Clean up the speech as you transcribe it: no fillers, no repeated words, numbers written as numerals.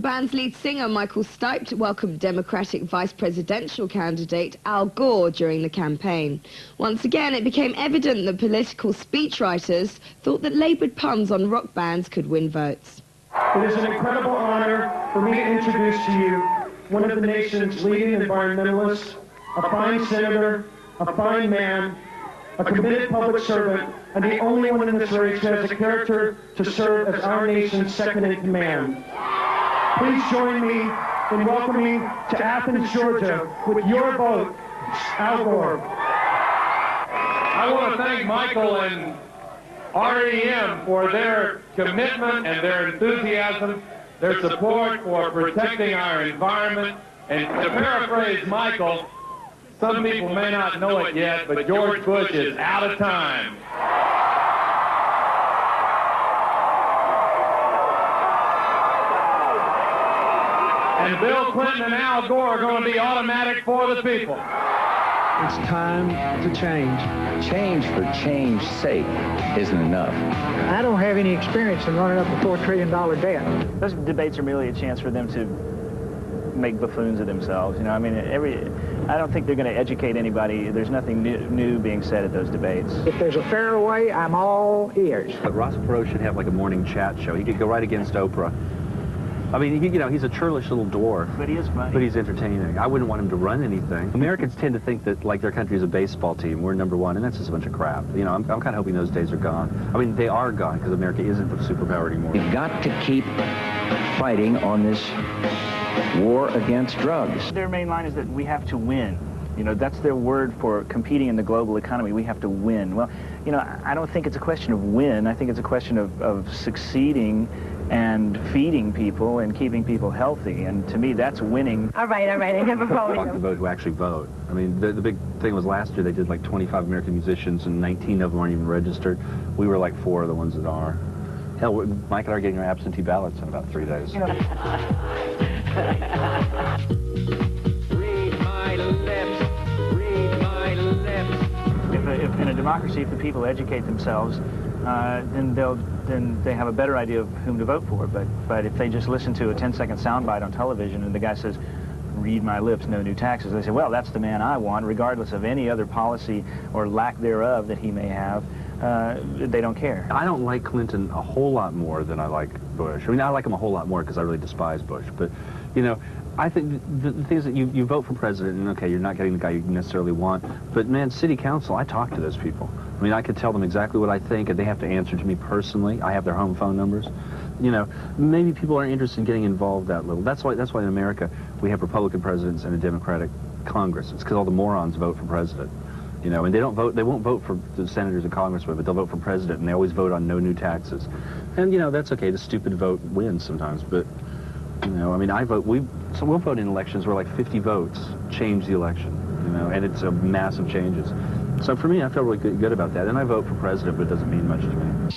The band's lead singer, Michael Stipe, welcomed Democratic vice presidential candidate Al Gore during the campaign. Once again, it became evident that political speechwriters thought that laboured puns on rock bands could win votes. It is an incredible honor for me to introduce to you one of the nation's leading environmentalists, a fine senator, a fine man, a committed public servant, and the only one in this race who has the character to serve as our nation's second in command. Please join me in welcoming to Athens, Georgia, with your vote, Al Gore. I want to thank Michael and R.E.M. for their commitment and their enthusiasm, their support for protecting our environment. And to paraphrase Michael, some people may not know it yet, but George Bush is out of time. And Bill Clinton and Al Gore are going to be automatic for the people. It's time to change. Change for change's sake isn't enough. I don't have any experience in running up a $4 trillion debt. Those debates are merely a chance for them to make buffoons of themselves. You know, I mean, I don't think they're going to educate anybody. There's nothing new being said at those debates. If there's a fairer way, I'm all ears. But Ross Perot should have like a morning chat show. He could go right against Oprah. I mean, you know, he's a churlish little dwarf. But he is funny. But he's entertaining. I wouldn't want him to run anything. Americans tend to think that, like, their country is a baseball team. We're number one, and that's just a bunch of crap. You know, I'm kind of hoping those days are gone. I mean, they are gone, because America isn't the superpower anymore. We've got to keep fighting on this war against drugs. Their main line is that we have to win. You know, that's their word for competing in the global economy. We have to win. Well, you know, I don't think it's a question of win. I think it's a question of succeeding and feeding people and keeping people healthy. And to me, that's winning. All right, I never voted. Talk about who actually vote. I mean, the big thing was last year they did like 25 American musicians and 19 of them aren't even registered. We were like 4 of the ones that are. Hell, Mike and I are getting our absentee ballots in about 3 days. You know. Read my lips. Read my lips. If in a democracy, if the people educate themselves, then they have a better idea of whom to vote for. But if they just listen to a 10-second soundbite on television and the guy says, "Read my lips, no new taxes," they say, well, that's the man I want, regardless of any other policy or lack thereof that he may have. They don't care. I don't like Clinton a whole lot more than I like Bush. I mean, I like him a whole lot more because I really despise Bush. But, you know, I think the thing is that you vote for president, and okay, you're not getting the guy you necessarily want. But, man, city council, I talk to those people. I mean, I could tell them exactly what I think, and they have to answer to me personally. I have their home phone numbers. You know, maybe people aren't interested in getting involved that little. That's why in America we have Republican presidents and a Democratic Congress. It's because all the morons vote for president. You know, and they won't vote for the senators and congressmen, but they'll vote for president, and they always vote on no new taxes. And, you know, that's okay. The stupid vote wins sometimes, but, you know, I mean, we'll vote in elections where like 50 votes change the election, you know, and it's a massive changes. So for me, I feel really good about that, and I vote for president, but it doesn't mean much to me.